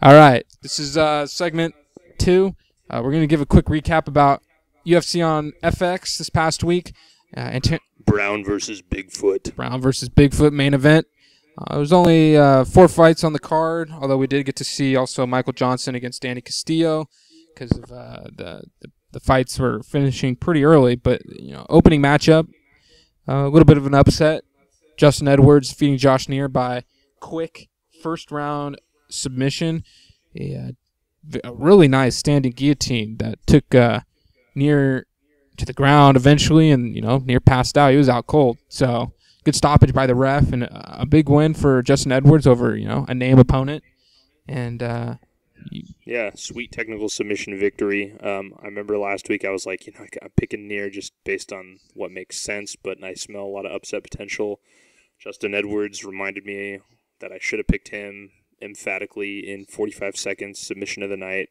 All right, this is segment 2. We're going to give a quick recap about UFC on FX this past week. Browne versus Bigfoot. Browne versus Bigfoot main event. There was only 4 fights on the card, although we did get to see also Michael Johnson against Danny Castillo because of the fights were finishing pretty early. But opening matchup, a little bit of an upset. Justin Edwards defeating Josh Neer by quick first round submission. A really nice standing guillotine that took Neer to the ground eventually, and Neer passed out. He was out cold. So good stoppage by the ref, and a big win for Justin Edwards over a name opponent. And yeah, sweet technical submission victory. I remember last week I was like, I'm picking Neer just based on what makes sense, but I smell a lot of upset potential. Justin Edwards reminded me that I should have picked him emphatically in 45 seconds, submission of the night.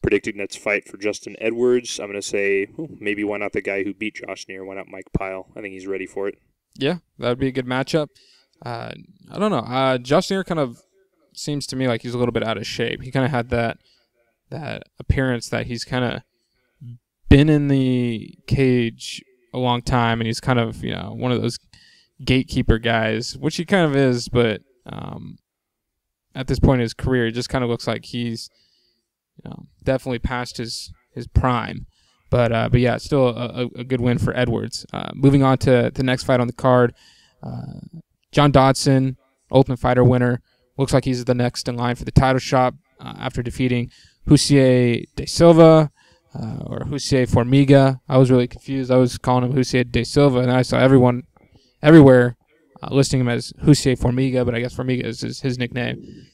Predicting next fight for Justin Edwards, I'm going to say maybe why not the guy who beat Josh Neer? Why not Mike Pyle? I think he's ready for it. Yeah, that would be a good matchup. I don't know. Josh Neer kind of seems to me like he's a little bit out of shape. He kind of had that appearance that he's kind of been in the cage a long time, and he's kind of one of those gatekeeper guys, which he kind of is, but at this point in his career, it just kind of looks like he's definitely past his prime. But yeah, still a good win for Edwards. Moving on to the next fight on the card, John Dodson, Ultimate Fighter winner, looks like he's the next in line for the title shot after defeating Hussier de Silva or Hussier Formiga. I was really confused. I was calling him Hussier de Silva, and I saw everyone everywhere listing him as Hussier Formiga, but I guess Formiga is his nickname.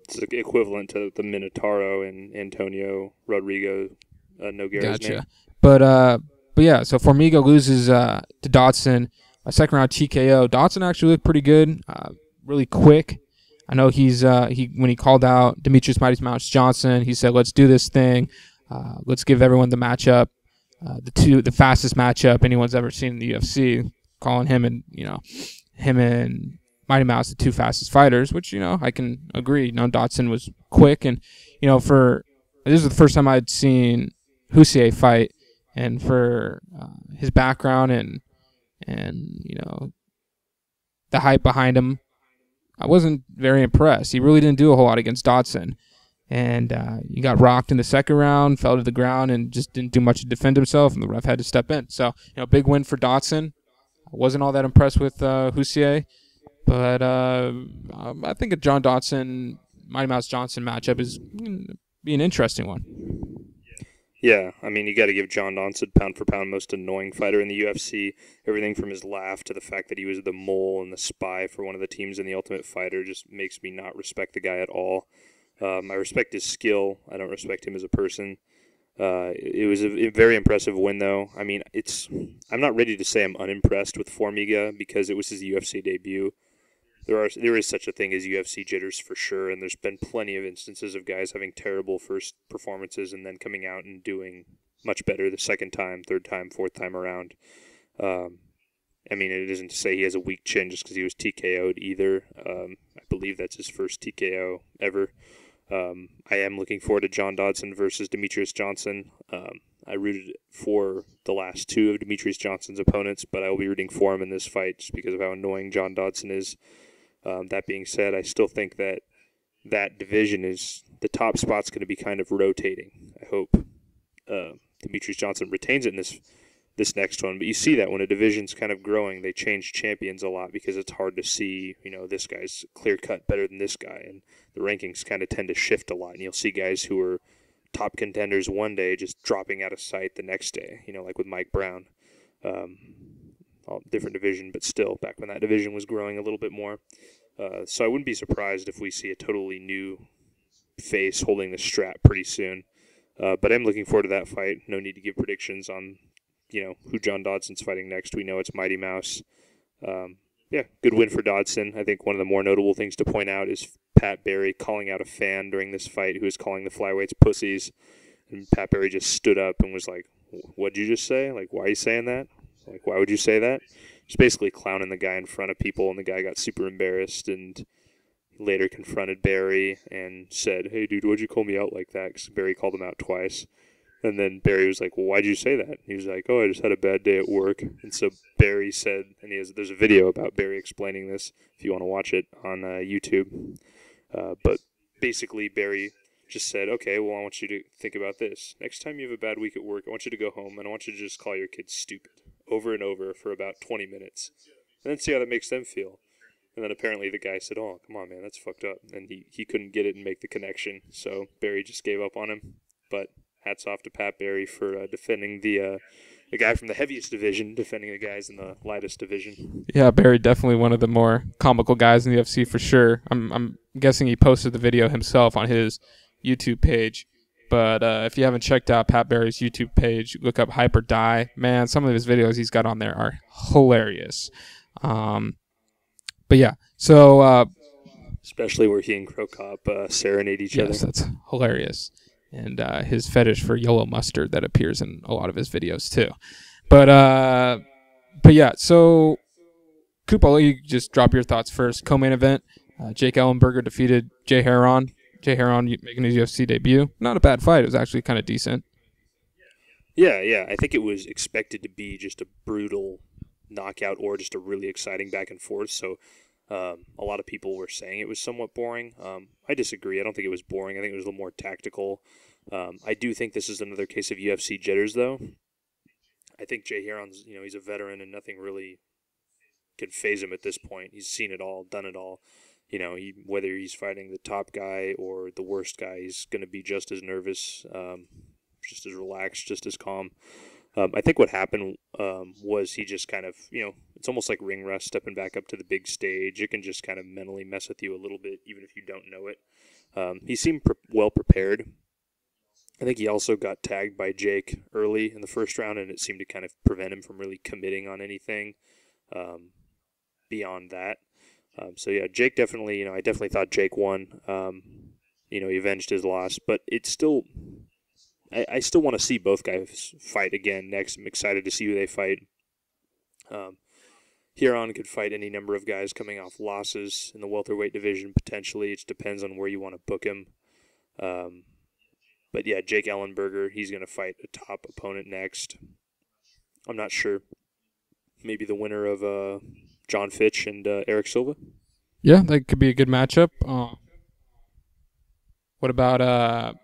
It's equivalent to the Minotauro and Antonio Rodrigo Nogueira's Gotcha. name. But yeah, so Formiga loses to Dodson, a second round TKO. Dodson actually looked pretty good, really quick. I know when he called out Demetrius Mighty Mouse Johnson, he said, "Let's do this thing. Let's give everyone the matchup, the fastest matchup anyone's ever seen in the UFC." Calling him and him and Mighty Mouse the 2 fastest fighters, which I can agree. Dodson was quick, and this is the first time I'd seen Hussier fight, and for his background and the hype behind him, I wasn't very impressed. He really didn't do a whole lot against Dodson, and he got rocked in the second round, fell to the ground, and just didn't do much to defend himself, and the ref had to step in. So big win for Dodson. I wasn't all that impressed with Hussier, but I think a John Dodson Mighty Mouse Johnson matchup is be an interesting one. Yeah, I mean, you got to give John Dodson pound for pound most annoying fighter in the UFC. Everything from his laugh to the fact that he was the mole and the spy for one of the teams in the Ultimate Fighter just makes me not respect the guy at all. I respect his skill. I don't respect him as a person. It was a very impressive win, though. I mean, I'm not ready to say I'm unimpressed with Formiga because it was his UFC debut. There is such a thing as UFC jitters for sure, and there's been plenty of instances of guys having terrible first performances and then coming out and doing much better the second time, third time, fourth time around. I mean, it isn't to say he has a weak chin just because he was TKO'd either. I believe that's his first TKO ever. I am looking forward to John Dodson versus Demetrius Johnson. I rooted for the last 2 of Demetrius Johnson's opponents, but I will be rooting for him in this fight just because of how annoying John Dodson is. That being said, I still think that division is the top spot's going to be kind of rotating. I hope Demetrius Johnson retains it in this next one, but you see that when a division's kind of growing, they change champions a lot because it's hard to see, this guy's clear-cut better than this guy, and the rankings kind of tend to shift a lot, and you'll see guys who are top contenders one day just dropping out of sight the next day, like with Mike Browne. Different division, but still, back when that division was growing a little bit more. So I wouldn't be surprised if we see a totally new face holding the strap pretty soon. But I'm looking forward to that fight. No need to give predictions on who John Dodson's fighting next. We know it's Mighty Mouse. Yeah, good win for Dodson. I think one of the more notable things to point out is Pat Barry calling out a fan during this fight who was calling the flyweights pussies. And Pat Barry just stood up and was like, "What'd you just say? Like, why are you saying that? Like, why would you say that?" Just basically clowning the guy in front of people, and the guy got super embarrassed and later confronted Barry and said, "Hey, dude, why'd you call me out like that?" Because Barry called him out twice. And then Barry was like, "Well, why'd you say that?" He was like, "Oh, I just had a bad day at work." And so Barry said, and there's a video about Barry explaining this if you want to watch it on YouTube. But basically, Barry just said, "Okay, well, I want you to think about this. Next time you have a bad week at work, I want you to go home and I want you to just call your kids stupid over and over for about 20 minutes. And then see how that makes them feel." And then apparently the guy said, "Oh, come on, man, that's fucked up." And he couldn't get it and make the connection. So Barry just gave up on him. But hats off to Pat Barry for defending the guy from the heaviest division, defending the guys in the lightest division. Yeah, Barry definitely one of the more comical guys in the UFC for sure. I'm guessing he posted the video himself on his YouTube page. But if you haven't checked out Pat Barry's YouTube page, look up Hyper Die. Man, some of his videos he's got on there are hilarious. But yeah, so especially where he and Crow Cop serenade each other. Yes, that's hilarious. And his fetish for yellow mustard that appears in a lot of his videos too. But yeah, so Coop, I'll let you just drop your thoughts first. Co-main event, Jake Ellenberger defeated Jay Heron. Jay Heron making his UFC debut. Not a bad fight. It was actually kind of decent. Yeah. I think it was expected to be just a brutal knockout or just a really exciting back and forth. So a lot of people were saying it was somewhat boring. I disagree. I don't think it was boring. I think it was a little more tactical. I do think this is another case of UFC jitters, though. I think Jay Heron's, he's a veteran and nothing really can phase him at this point. He's seen it all, done it all. Whether he's fighting the top guy or the worst guy, he's going to be just as nervous, just as relaxed, just as calm. I think what happened was he just kind of, it's almost like ring rust, stepping back up to the big stage. It can just kind of mentally mess with you a little bit, even if you don't know it. He seemed well prepared. I think he also got tagged by Jake early in the first round, and it seemed to kind of prevent him from really committing on anything beyond that. So yeah, Jake definitely, I definitely thought Jake won. He avenged his loss, but it's still, I still want to see both guys fight again next. I'm excited to see who they fight. Heron could fight any number of guys coming off losses in the welterweight division, potentially. It just depends on where you want to book him. But yeah, Jake Ellenberger, he's going to fight a top opponent next. I'm not sure. Maybe the winner of John Fitch and Eric Silva? Yeah, that could be a good matchup. What about or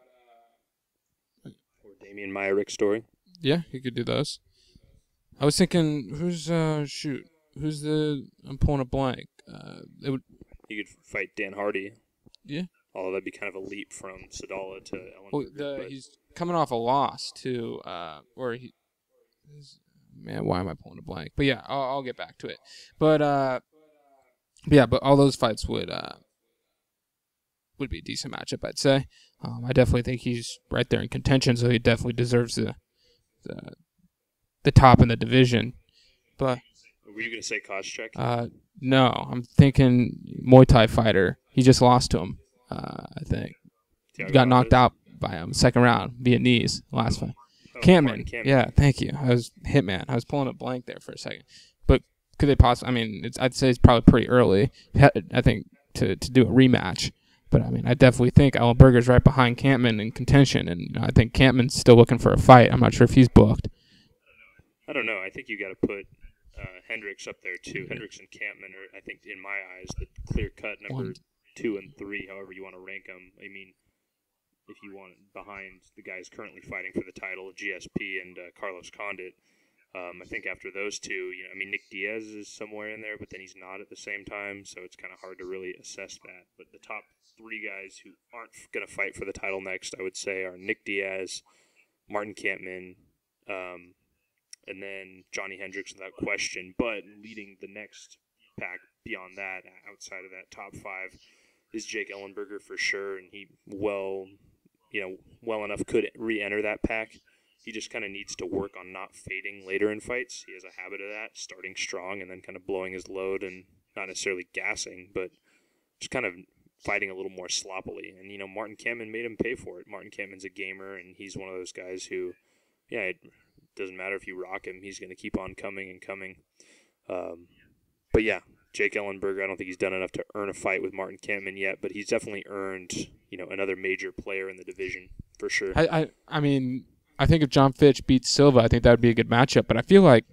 Damian Maia-Rick story? Yeah, you could do those. I was thinking, who's I'm pulling a blank. You could fight Dan Hardy. Yeah. Although that'd be kind of a leap from Sadala to Ellenberger. Well, he's coming off a loss to, man, why am I pulling a blank? But yeah, I'll get back to it. But but all those fights would be a decent matchup, I'd say. I definitely think he's right there in contention, so he definitely deserves the top in the division. But were you going to say Koscheck? No, I'm thinking Muay Thai fighter. He just lost to him, I think. Got knocked out by him second round, Vietnamese, last fight. Campman. Yeah, thank you. I was Hitman. I was pulling a blank there for a second. But could they possibly? I mean, I'd say it's probably pretty early. I think to do a rematch. But I mean, I definitely think Ellenberger's right behind Campman in contention, and I think Campman's still looking for a fight. I'm not sure if he's booked. I don't know. I think you got to put Hendricks up there too. Hendricks and Campman are, I think, in my eyes, the clear-cut number 2 and 3, however you want to rank them. I mean, if you want behind the guys currently fighting for the title, GSP and Carlos Condit. I think after those two, Nick Diaz is somewhere in there, but then he's not at the same time, so it's kind of hard to really assess that. But the top 3 guys who aren't going to fight for the title next, I would say, are Nick Diaz, Martin Campman, and then Johnny Hendricks without question. But leading the next pack beyond that, outside of that top 5, is Jake Ellenberger for sure, and he well enough could re-enter that pack. He just kind of needs to work on not fading later in fights. He has a habit of that, starting strong and then kind of blowing his load and not necessarily gassing, but just kind of fighting a little more sloppily. And, Martin Campman made him pay for it. Martin Campman's a gamer, and he's one of those guys who, it doesn't matter if you rock him. He's going to keep on coming and coming. But, yeah, Jake Ellenberger, I don't think he's done enough to earn a fight with Martin Kampmann yet, but he's definitely earned, another major player in the division for sure. I mean, I think if John Fitch beats Silva, I think that would be a good matchup. But I feel like,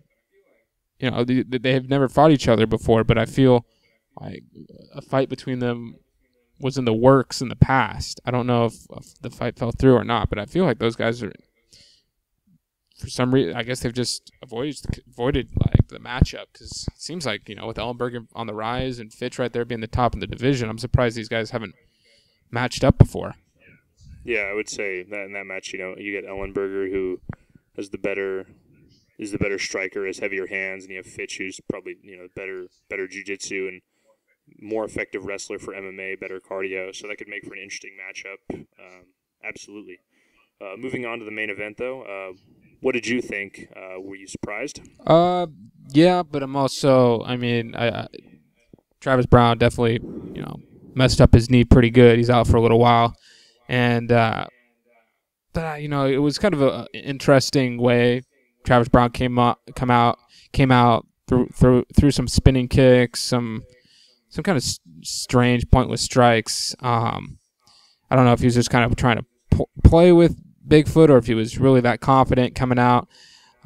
they have never fought each other before, but I feel like a fight between them was in the works in the past. I don't know if the fight fell through or not, but I feel like those guys are, for some reason, I guess they've just avoided like the matchup, because it seems like, with Ellenberger on the rise and Fitch right there being the top in the division, I'm surprised these guys haven't matched up before. Yeah, I would say that in that match, you get Ellenberger, who is the better striker, has heavier hands, and you have Fitch, who's probably better jiu-jitsu and more effective wrestler for MMA, better cardio. So that could make for an interesting matchup. Absolutely. Moving on to the main event, though. What did you think? Were you surprised? Yeah, but I'm also, Travis Browne definitely, messed up his knee pretty good. He's out for a little while. And, but it was kind of an interesting way Travis Browne came out through some spinning kicks, some kind of strange, pointless strikes. I don't know if he was just kind of trying to play with Bigfoot, or if he was really that confident coming out.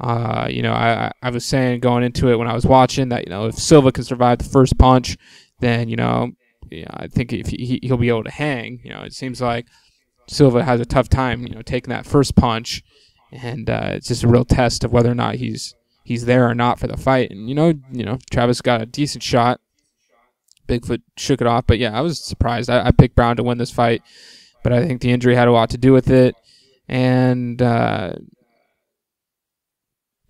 I was saying going into it when I was watching that, if Silva can survive the first punch, then, I think if he'll be able to hang. It seems like Silva has a tough time, taking that first punch, and it's just a real test of whether or not he's there or not for the fight. And, Travis got a decent shot. Bigfoot shook it off, but yeah, I was surprised. I picked Browne to win this fight, but I think the injury had a lot to do with it. And, I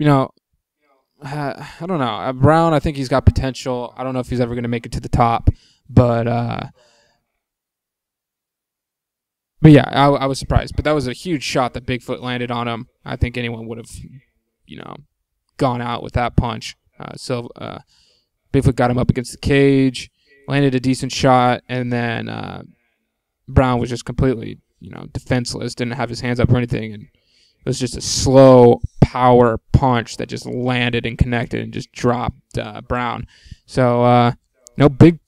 don't know. Browne, I think he's got potential. I don't know if he's ever going to make it to the top, but yeah, I was surprised. But that was a huge shot that Bigfoot landed on him. I think anyone would have, gone out with that punch. Bigfoot got him up against the cage, landed a decent shot, and then Browne was just completely, defenseless, didn't have his hands up or anything, and it was just a slow power punch that just landed and connected and just dropped Browne. So, big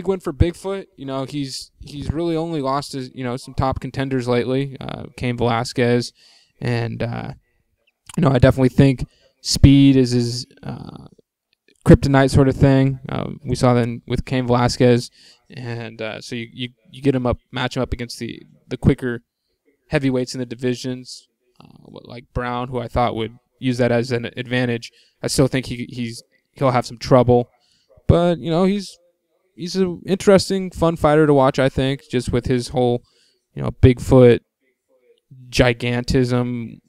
win for Bigfoot. He's really only lost his, some top contenders lately, Cain Velasquez, and I definitely think speed is his kryptonite sort of thing. We saw that with Cain Velasquez, and so you get him up, match him up against the quicker heavyweights in the divisions, like Browne, who I thought would use that as an advantage. I still think he'll have some trouble, but he's an interesting, fun fighter to watch. I think just with his whole Bigfoot gigantism,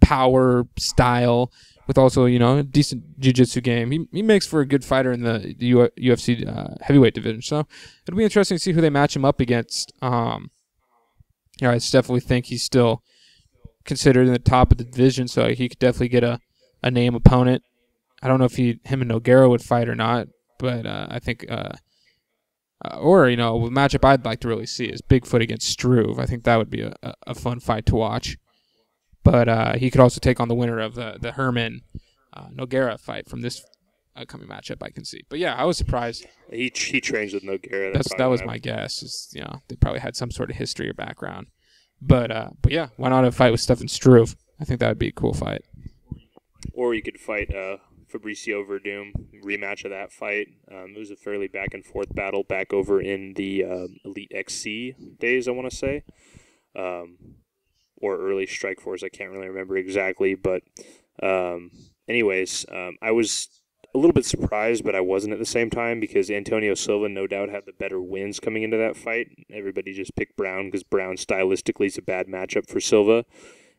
power style, with also a decent jiu-jitsu game. He makes for a good fighter in the UFC heavyweight division. So it'll be interesting to see who they match him up against. I definitely think he's still considered in the top of the division, so he could definitely get a name opponent. I don't know if him and Nogueira would fight or not, but I think a matchup I'd like to really see is Bigfoot against Struve. I think that would be a fun fight to watch. But he could also take on the winner of the Herman Nogueira fight from this upcoming matchup, I can see. But yeah, I was surprised. He trains with Nogueira. That was my guess. They probably had some sort of history or background. But yeah, why not a fight with Stefan Struve? I think that would be a cool fight. Or you could fight Fabricio Verdum, rematch of that fight. It was a fairly back and forth battle back over in the Elite XC days, I want to say. Or early Strikeforce, I can't really remember exactly. But anyways, I was a little bit surprised, but I wasn't at the same time, because Antonio Silva no doubt had the better wins coming into that fight. Everybody just picked Browne because Browne stylistically is a bad matchup for Silva.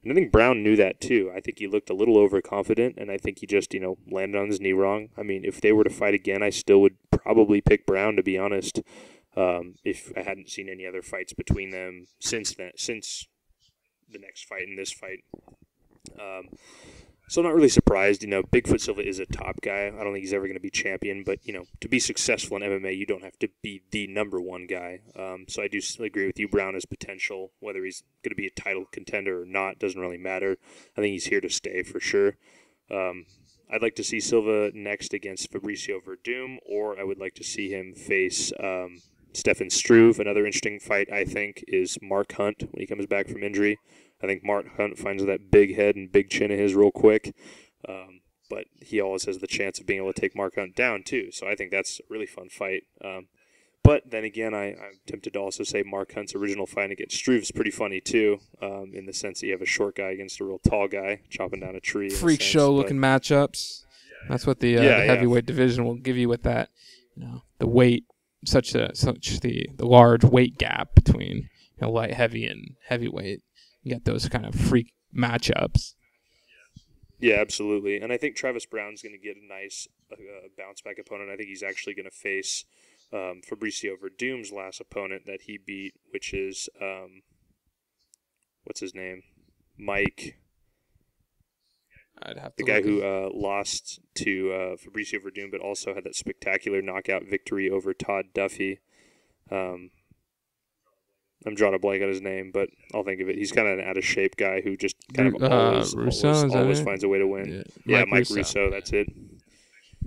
And I think Browne knew that too. I think he looked a little overconfident, and I think he just, landed on his knee wrong. I mean, if they were to fight again, I still would probably pick Browne, to be honest, if I hadn't seen any other fights between them since the next fight and this fight. So I'm not really surprised. Bigfoot Silva is a top guy. I don't think he's ever going to be champion, but, to be successful in MMA, you don't have to be the number one guy. So I do agree with you. Browne has potential. Whether he's going to be a title contender or not doesn't really matter. I think he's here to stay for sure. I'd like to see Silva next against Fabricio Verdum, or I would like to see him face Stefan Struve. Another interesting fight, I think, is Mark Hunt when he comes back from injury. I think Mark Hunt finds that big head and big chin of his real quick. But he always has the chance of being able to take Mark Hunt down, too. So I think that's a really fun fight. But then again, I'm tempted to also say Mark Hunt's original fight against Struve is pretty funny, too, in the sense that you have a short guy against a real tall guy chopping down a tree. Freak show-looking matchups. That's what the heavyweight division will give you with that. The weight, such the large weight gap between light heavy and heavyweight. You got those kind of freak matchups. Yeah, absolutely. And I think Travis Browne's going to get a nice bounce-back opponent. I think he's actually going to face Fabricio Verdum's last opponent that he beat, which is, what's his name? Mike. I'd have to the guy who lost to Fabricio Verdum, but also had that spectacular knockout victory over Todd Duffy. I'm drawing a blank on his name, but I'll think of it. He's kind of an out-of-shape guy who just kind of always finds a way to win. Yeah, Mike Russo, that's it.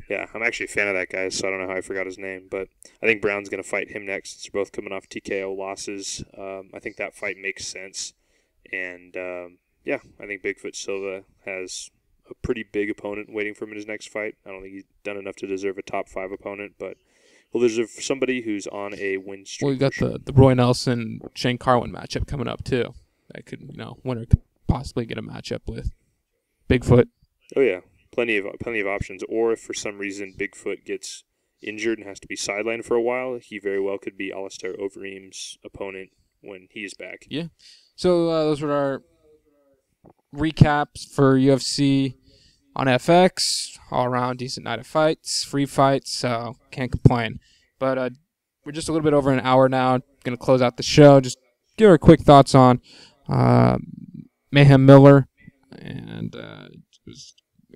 Yeah, I'm actually a fan of that guy, so I don't know how I forgot his name. But I think Browne's going to fight him next. They're both coming off TKO losses. I think that fight makes sense. And, I think Bigfoot Silva has a pretty big opponent waiting for him in his next fight. I don't think he's done enough to deserve a top 5 opponent, but there's somebody who's on a win streak. Well, you got the Roy Nelson Shane Carwin matchup coming up too. That could winner could possibly get a matchup with Bigfoot. Oh yeah, plenty of options. Or if for some reason Bigfoot gets injured and has to be sidelined for a while, he very well could be Alistair Overeem's opponent when he is back. Yeah. So those were our recaps for UFC on FX. All around decent night of fights, free fights, so can't complain. But we're just a little bit over an hour now. Going to close out the show. Just give our quick thoughts on Mayhem Miller, and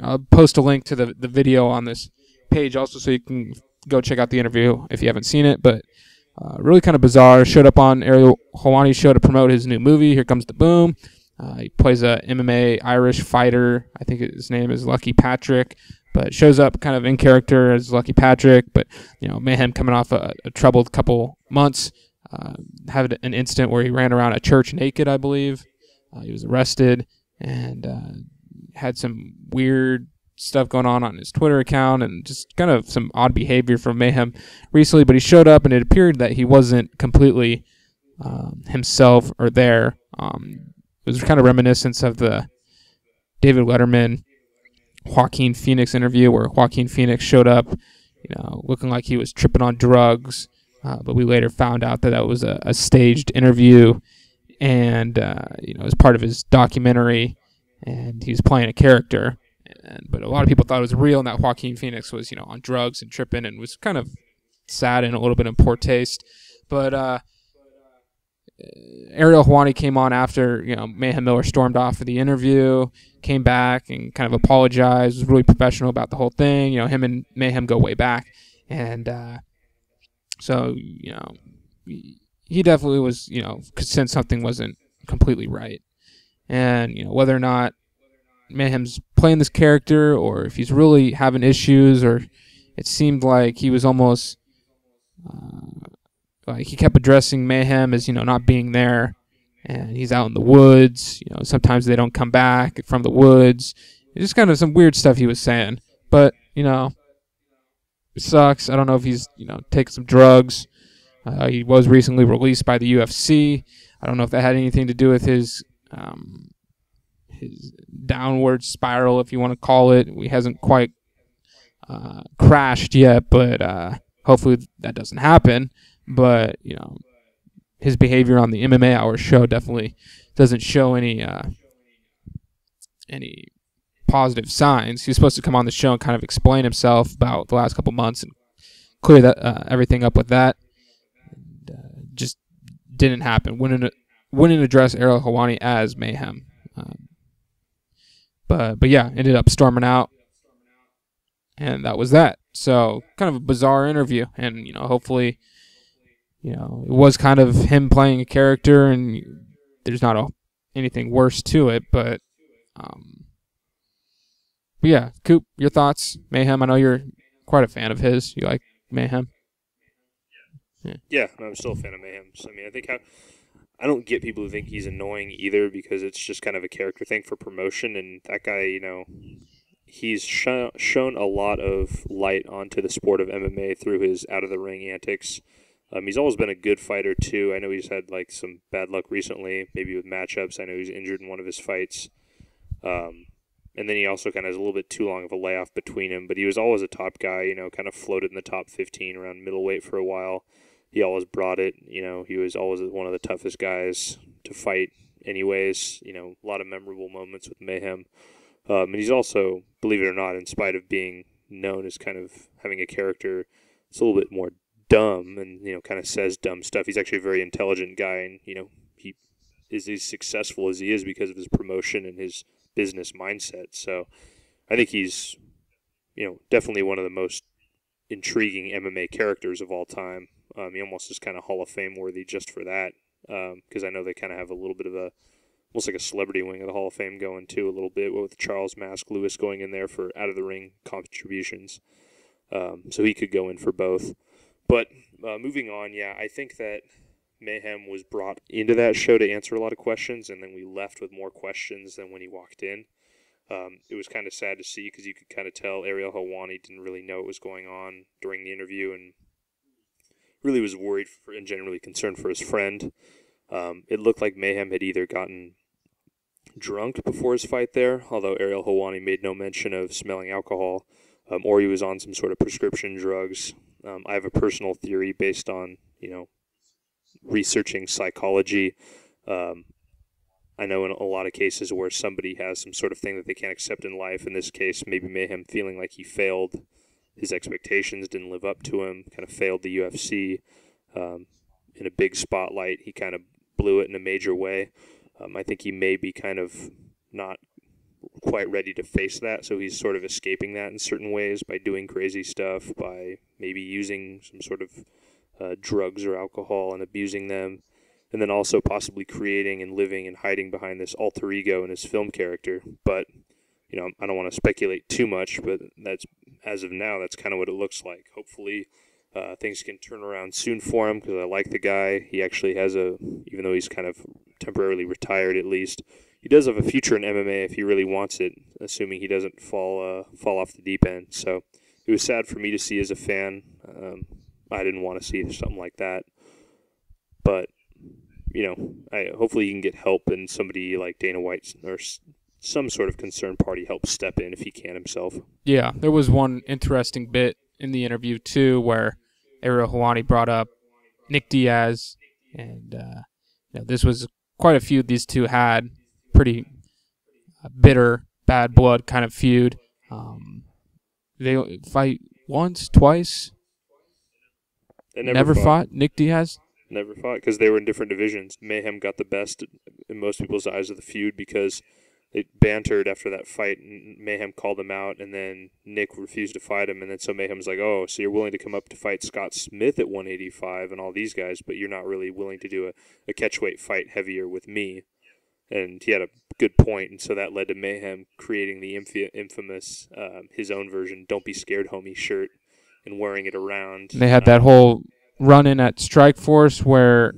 I'll post a link to the video on this page also, so you can go check out the interview if you haven't seen it. But really kind of bizarre. Showed up on Ariel Helwani's show to promote his new movie, Here Comes the Boom. He plays a MMA Irish fighter. I think his name is Lucky Patrick, but shows up kind of in character as Lucky Patrick. But Mayhem coming off a troubled couple months, had an incident where he ran around a church naked, I believe. He was arrested and had some weird stuff going on his Twitter account, and just kind of some odd behavior from Mayhem recently. But he showed up, and it appeared that he wasn't completely himself or there. It was kind of reminiscent of the David Letterman Joaquin Phoenix interview, where Joaquin Phoenix showed up, looking like he was tripping on drugs, but we later found out that was a staged interview, and it was part of his documentary, and he was playing a character. But a lot of people thought it was real, and that Joaquin Phoenix was on drugs and tripping, and was kind of sad and a little bit in poor taste. But Ariel Helwani came on after Mayhem Miller stormed off for the interview, came back and kind of apologized, was really professional about the whole thing. Him and Mayhem go way back, and so he definitely was could sense something wasn't completely right, and whether or not Mayhem's playing this character or if he's really having issues, or it seemed like he was almost like he kept addressing Mayhem as not being there, and he's out in the woods. Sometimes they don't come back from the woods. It's just kind of some weird stuff he was saying. But it sucks. I don't know if he's taking some drugs. He was recently released by the UFC. I don't know if that had anything to do with his downward spiral, if you want to call it. He hasn't quite crashed yet, but hopefully that doesn't happen. But his behavior on the MMA Hour show definitely doesn't show any positive signs. He was supposed to come on the show and kind of explain himself about the last couple months and clear that everything up with that. And, just didn't happen. Wouldn't address Ariel Helwani as Mayhem. But yeah, ended up storming out, and that was that. So kind of a bizarre interview, and hopefully. It was kind of him playing a character, and there's not anything worse to it. But But yeah, Coop, your thoughts? Mayhem, I know you're quite a fan of his. You like Mayhem? Yeah, I'm still a fan of Mayhem. So, I mean, I don't get people who think he's annoying either, because it's just kind of a character thing for promotion. And that guy, he's shown a lot of light onto the sport of MMA through his out-of-the-ring antics. He's always been a good fighter, too. I know he's had, some bad luck recently, maybe with matchups. I know he's injured in one of his fights. And then he also kind of has a little bit too long of a layoff between him. But he was always a top guy, kind of floated in the top 15 around middleweight for a while. He always brought it. He was always one of the toughest guys to fight anyways. A lot of memorable moments with Mayhem. And he's also, believe it or not, in spite of being known as kind of having a character that's a little bit more dumb and, kind of says dumb stuff, he's actually a very intelligent guy. And, he is as successful as he is because of his promotion and his business mindset. So I think he's, definitely one of the most intriguing MMA characters of all time. He almost is kind of Hall of Fame worthy just for that, because I know they kind of have a little bit of almost like a celebrity wing of the Hall of Fame going too, a little bit with Charles Mask Lewis going in there for out of the ring contributions. So he could go in for both. But moving on, I think that Mayhem was brought into that show to answer a lot of questions, and then we left with more questions than when he walked in. It was kind of sad to see, because you could kind of tell Ariel Helwani didn't really know what was going on during the interview, and really was worried and genuinely concerned for his friend. It looked like Mayhem had either gotten drunk before his fight there, although Ariel Helwani made no mention of smelling alcohol, or he was on some sort of prescription drugs. I have a personal theory based on, researching psychology. I know in a lot of cases where somebody has some sort of thing that they can't accept in life, in this case, maybe Mayhem feeling like he failed his expectations, didn't live up to him, kind of failed the UFC in a big spotlight. He kind of blew it in a major way. I think he may be kind of not quite ready to face that, so he's sort of escaping that in certain ways by doing crazy stuff, by maybe using some sort of drugs or alcohol and abusing them, and then also possibly creating and living and hiding behind this alter ego in his film character. But, I don't want to speculate too much, but that's, as of now, that's kind of what it looks like. Hopefully things can turn around soon for him, because I like the guy. He actually has even though he's kind of temporarily retired at least, he does have a future in MMA if he really wants it, assuming he doesn't fall off the deep end. So it was sad for me to see as a fan. I didn't want to see something like that. But, hopefully he can get help, and somebody like Dana White or some sort of concerned party help step in if he can himself. Yeah, there was one interesting bit in the interview, too, where Ariel Helwani brought up Nick Diaz, and this was quite a feud these two had, pretty bitter, bad blood kind of feud. They fight once, twice. They never fought. Nick Diaz? Never fought, because they were in different divisions. Mayhem got the best in most people's eyes of the feud, because they bantered after that fight, and Mayhem called him out, and then Nick refused to fight him, and then so Mayhem's like, oh, so you're willing to come up to fight Scott Smith at 185 and all these guys, but you're not really willing to do a catchweight fight heavier with me. And he had a good point, and so that led to Mayhem creating the infamous, his own version, Don't Be Scared, Homie shirt, and wearing it around. They had that whole run-in at Strikeforce where...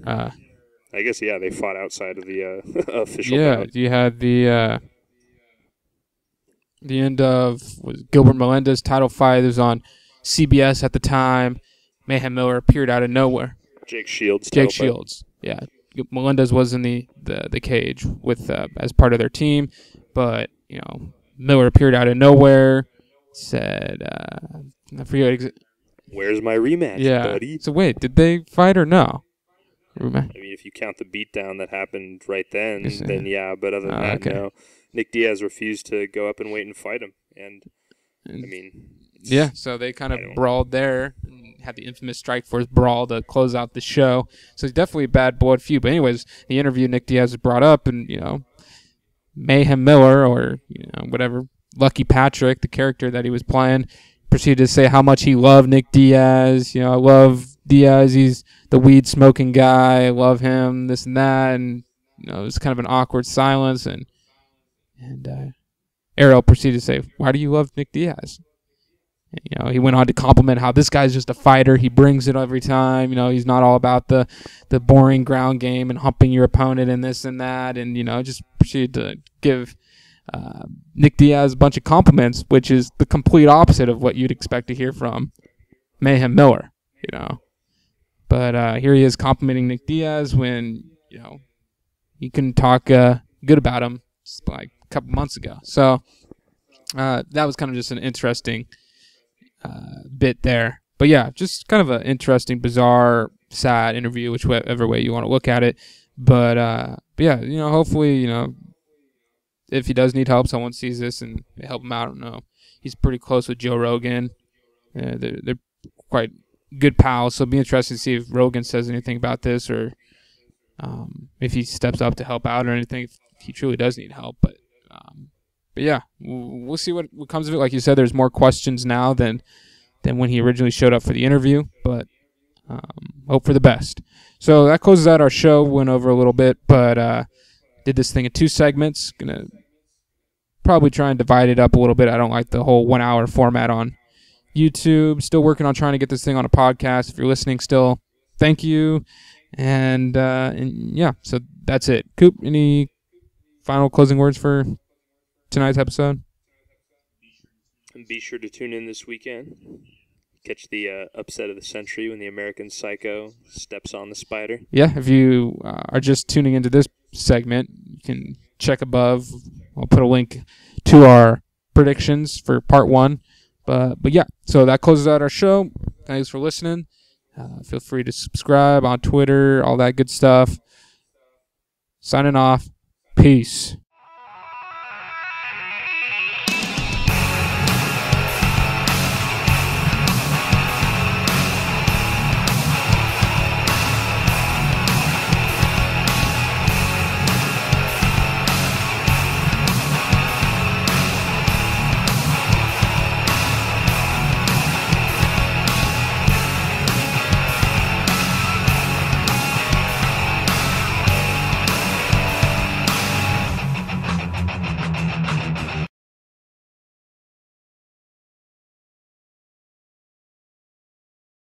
I guess, they fought outside of the official bout. You had the end of Gilbert Melendez title fight. It was on CBS at the time. Mayhem Miller appeared out of nowhere. Jake Shields. Yeah. Melendez was in the cage with as part of their team, but Miller appeared out of nowhere. Said, I forget. Where's my rematch, buddy? So wait, did they fight or no? I mean, if you count the beatdown that happened right then yeah. But other than that, no. Nick Diaz refused to go up and wait and fight him, and I mean, so they kind of brawled there. Had the infamous Strikeforce brawl to close out the show. So it's definitely a bad blood feud. But anyways, the interview Nick Diaz was brought up, and Mayhem Miller, or whatever, Lucky Patrick, the character that he was playing, proceeded to say how much he loved Nick Diaz. I love Diaz. He's the weed smoking guy. I love him. This and that, and it was kind of an awkward silence, and Ariel proceeded to say, "Why do you love Nick Diaz?" And, he went on to compliment how this guy's just a fighter. He brings it every time. He's not all about the boring ground game and humping your opponent and this and that. And, just proceeded to give Nick Diaz a bunch of compliments, which is the complete opposite of what you'd expect to hear from Mayhem Miller, But here he is complimenting Nick Diaz when, he couldn't talk good about him like a couple months ago. So that was kind of just an interesting bit there. But yeah, just kind of an interesting, bizarre, sad interview, whichever way you want to look at it. But yeah, hopefully, if he does need help, someone sees this and they help him out. I don't know. He's pretty close with Joe Rogan. They're quite good pals, so it'll be interesting to see if Rogan says anything about this or if he steps up to help out or anything, if he truly does need help. But yeah, we'll see what comes of it. Like you said, there's more questions now than when he originally showed up for the interview, but hope for the best. So that closes out our show. Went over a little bit, but did this thing in 2 segments. Gonna probably try and divide it up a little bit. I don't like the whole 1 hour format on YouTube. Still working on trying to get this thing on a podcast. If you're listening still, thank you. And yeah, so that's it. Coop, any final closing words for tonight's episode? And be sure to tune in this weekend. Catch the upset of the century when the American Psycho steps on the Spider. Yeah, if you are just tuning into this segment, you can check above. I'll put a link to our predictions for part 1. But yeah, so that closes out our show. Thanks for listening. Feel free to subscribe on Twitter, all that good stuff. Signing off. Peace.